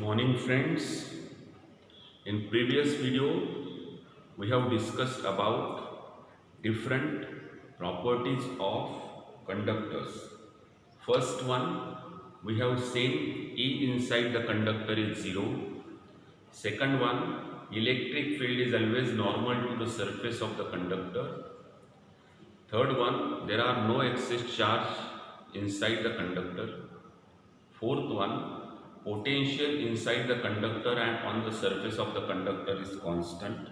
Morning friends. In previous video we have discussed about different properties of conductors. First one, we have seen E inside the conductor is 0. Second one, electric field is always normal to the surface of the conductor. Third one, there are no excess charge inside the conductor. Fourth one, potential inside the conductor and on the surface of the conductor is constant.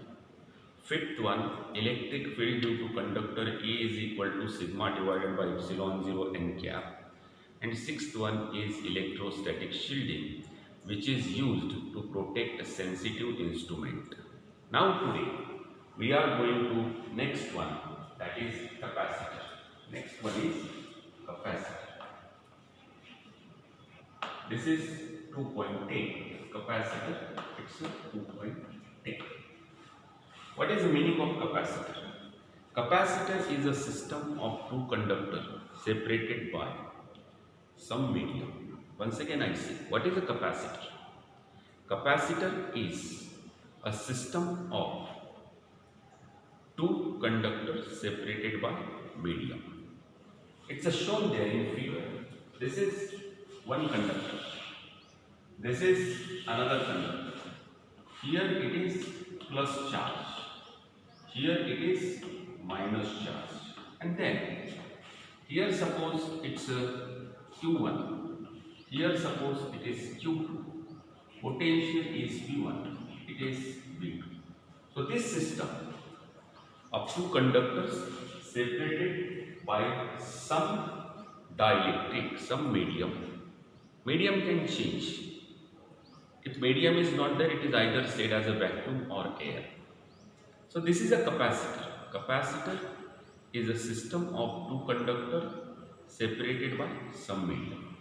Fifth one, electric field due to conductor A is equal to sigma divided by epsilon 0 n cap. And sixth one is electrostatic shielding, which is used to protect a sensitive instrument. Now today we are going to next one, that is capacitor. Next one is capacitor. This is 2.10 capacitor. It's a 2.10. What is the meaning of capacitor? Capacitor is a system of two conductors separated by some medium. Once again I say, what is a capacitor? Capacitor is a system of two conductors separated by medium. It's shown there in figure. This is one conductor. This is another conductor. Here it is plus charge. Here it is minus charge. And then here suppose it's a Q1. Here suppose it is Q2. Potential is V1. It is V2. So this system of two conductors separated by some dielectric, some medium. Medium can change. If medium is not there, it is either said as a vacuum or air. So this is a capacitor. Capacitor is a system of two conductors separated by some medium.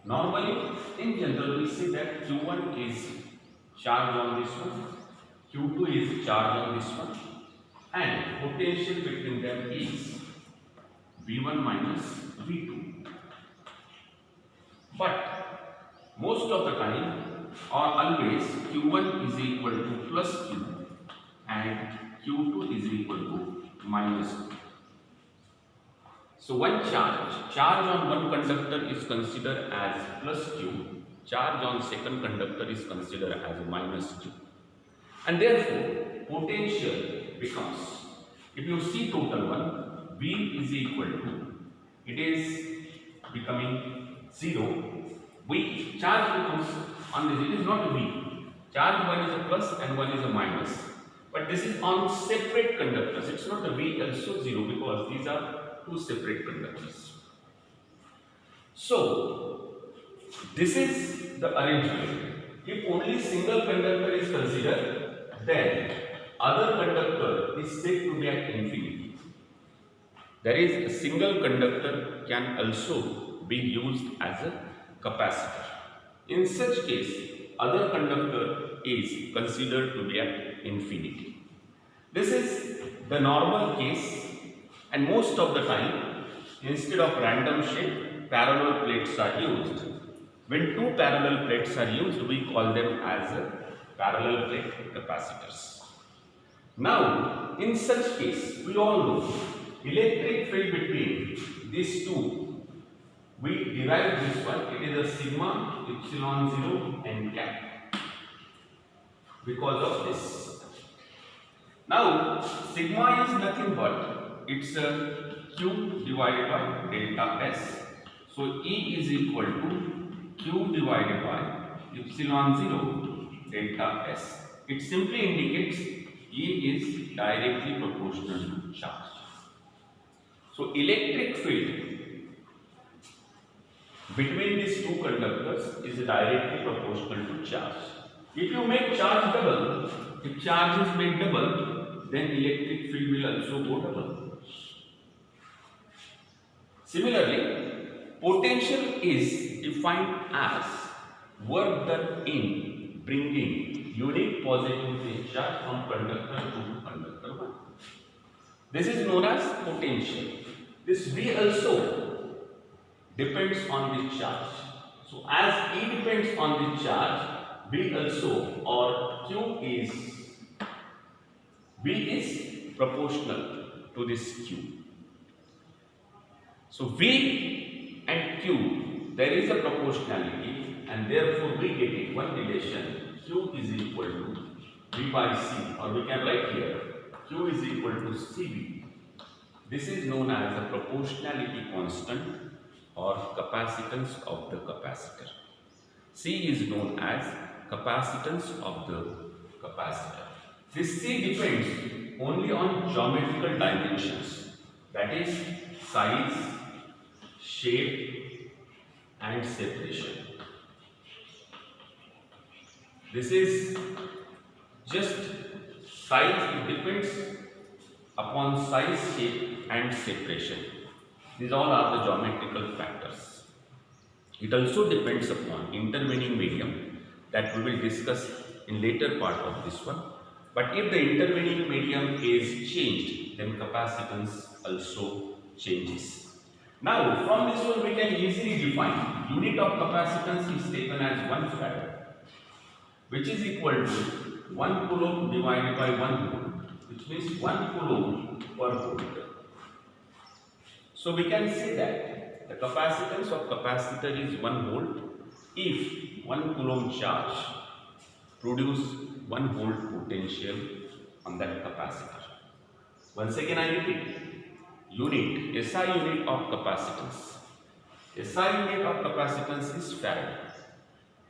Normally, in general, we say that Q1 is charge on this one, Q2 is charge on this one, and potential between them is V1 minus V2. But most of the time or always Q1 is equal to plus Q and Q2 is equal to minus Q. So one charge on one conductor is considered as plus Q, charge on second conductor is considered as minus Q. And therefore potential becomes, if you see total one, V is equal to, it is becoming 0. V charge becomes on this, it is not V. Charge one is a plus and one is a minus. But this is on separate conductors. It's not a V also 0 because these are two separate conductors. So this is the arrangement. If only single conductor is considered, then other conductor is said to be at infinity. There is a single conductor can also be used as a capacitor. In such case, other conductor is considered to be at infinity. This is the normal case, and most of the time, instead of random shape, parallel plates are used. When two parallel plates are used, we call them as parallel plate capacitors. Now, in such case, we all know electric field between these two, we derive this one, it is a sigma epsilon 0 n cap because of this. Now, sigma is nothing but it's a Q divided by delta S. So E is equal to Q divided by epsilon 0 delta S. It simply indicates E is directly proportional to charge. So electric field between these two conductors is directly proportional to charge. If you make charge double, if charge is made double, then electric field will also go double. Similarly, potential is defined as work done in bringing unique positive charge from conductor to conductor 1. This is known as potential. This V also depends on the charge. So as E depends on the charge, B also or B is proportional to this Q. So V and Q, there is a proportionality, and therefore we get it one relation, Q is equal to V by C, or we can write here Q is equal to CB. This is known as the proportionality constant or capacitance of the capacitor. C is known as capacitance of the capacitor. This C depends only on geometrical dimensions, that is size, shape and separation. This is just size, it depends upon size, shape and separation. These all are the geometrical factors. It also depends upon intervening medium that we will discuss in later part of this one. But if the intervening medium is changed, then capacitance also changes. Now from this one we can easily define unit of capacitance is taken as 1 farad, which is equal to 1 coulomb divided by 1 volt, which means 1 coulomb per volt. So we can say that the capacitance of capacitor is 1 volt if 1 coulomb charge produce 1 volt potential on that capacitor. Once again I repeat, unit, SI unit of capacitance. SI unit of capacitance is farad,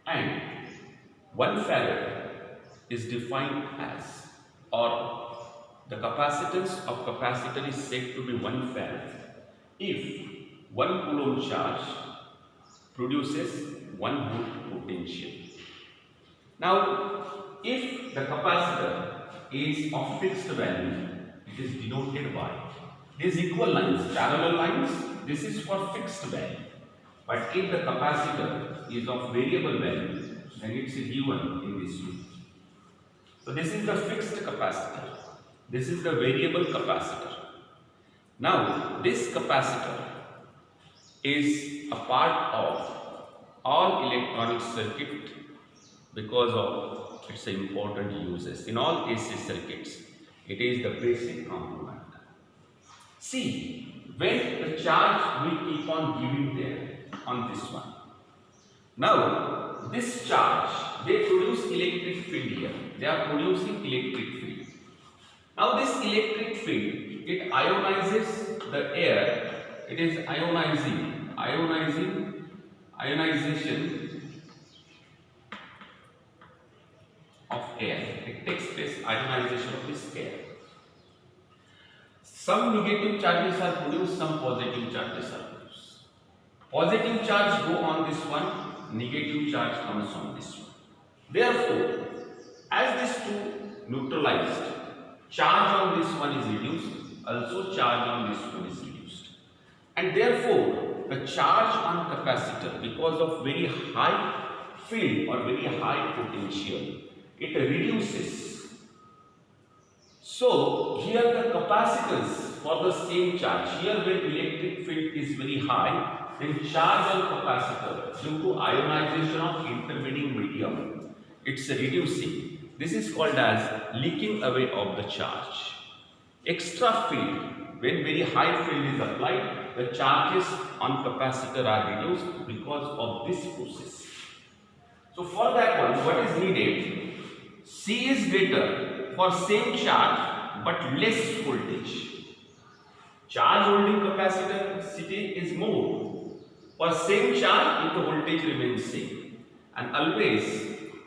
and 1 farad is defined as, or the capacitance of capacitor is said to be 1 farad if 1 coulomb charge produces 1 volt potential. Now, if the capacitor is of fixed value, it is denoted by these equal lines, parallel lines. This is for fixed value. But if the capacitor is of variable value, then it's given in this way. So this is the fixed capacitor. This is the variable capacitor. Now, this capacitor is a part of all electronic circuit because of its important uses. In all AC circuits, it is the basic component. See, when the charge we keep on giving there on this one. Now, this charge, they produce electric field here. They are producing electric field. Now, this electric field, it ionizes the air. It is ionization of air. It takes place ionization of this air. Some negative charges are produced, some positive charges are produced. Positive charge go on this one, negative charge comes on this one. Therefore, as these two neutralized, charge on this one is reduced, also charge on this one is reduced. And therefore, the charge on capacitor, because of very high field or very high potential, it reduces. So, here the capacitance for the same charge, here when electric field is very high, then charge on capacitor due to ionization of intervening medium, it's reducing. This is called as leaking away of the charge. Extra field, when very high field is applied, the charges on capacitor are reduced because of this process. So for that one, what is needed? C is greater for same charge but less voltage. Charge holding capacity is more. For same charge, if the voltage remains same. And always,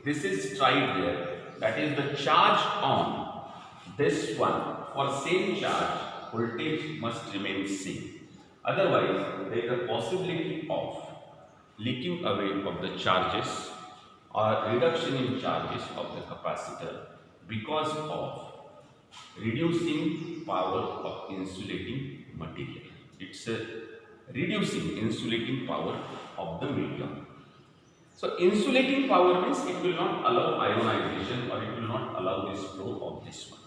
this is tried there. That is the charge on this one. For same charge, voltage must remain same. Otherwise, there is a possibility of leaking away of the charges or reduction in charges of the capacitor because of reducing power of insulating material. It's a reducing insulating power of the medium. So insulating power means it will not allow ionization or it will not allow this flow of this one.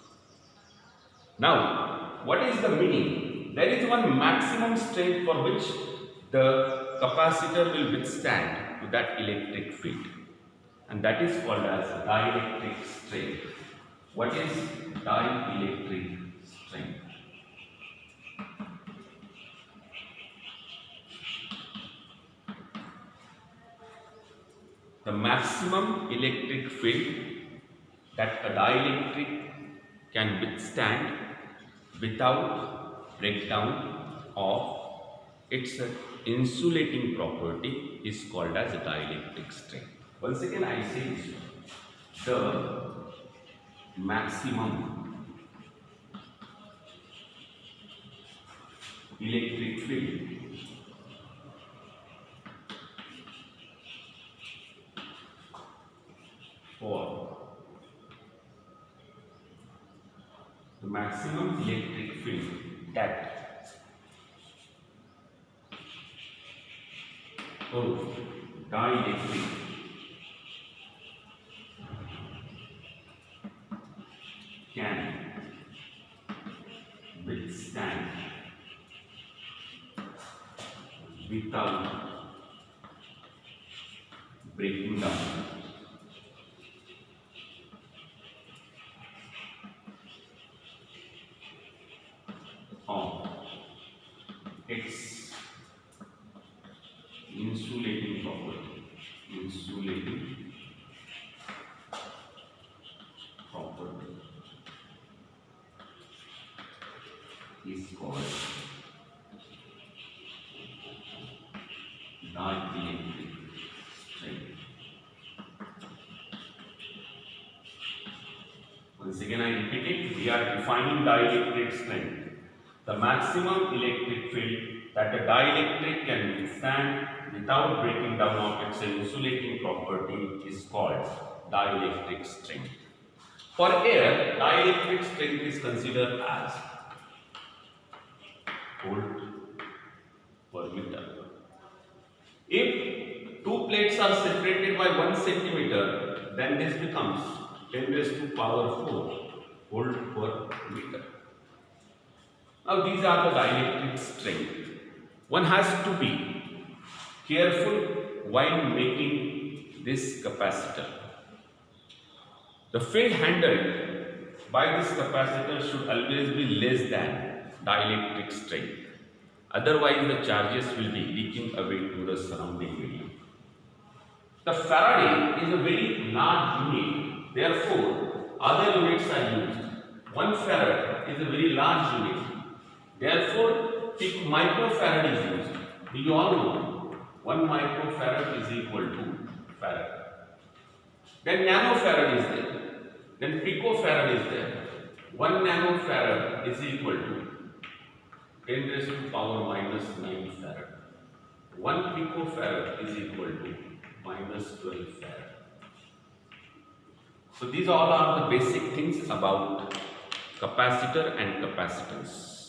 Now, what is the meaning? There is one maximum strength for which the capacitor will withstand to that electric field, and that is called as dielectric strength. What is dielectric strength? The maximum electric field that a dielectric can withstand without breakdown of its insulating property is called as dielectric strength. Once again I say this, the maximum electric field for the maximum electric field that dielectric can withstand without breaking down of its insulating property. Insulating property is called dielectric strength. Once again I repeat it, we are defining dielectric strength. The maximum electric field that a dielectric can withstand without breaking down of its insulating property is called dielectric strength. For air, dielectric strength is considered as volt per meter. If two plates are separated by 1 centimeter, then this becomes 10 raised to power 4 volt per meter. Now these are the dielectric strength. One has to be careful while making this capacitor. The field handled by this capacitor should always be less than dielectric strength. Otherwise the charges will be leaking away to the surrounding medium. The Faraday is a very large unit, therefore other units are used. 1 farad is a very large unit, therefore microfarad is used. We all know 1 microfarad is equal to farad. Then nanofarad is there. Then picofarad is there. 1 nanofarad is equal to 10 raised to power minus 9 farad. 1 picofarad is equal to minus 12 farad. So these all are the basic things about capacitor and capacitance.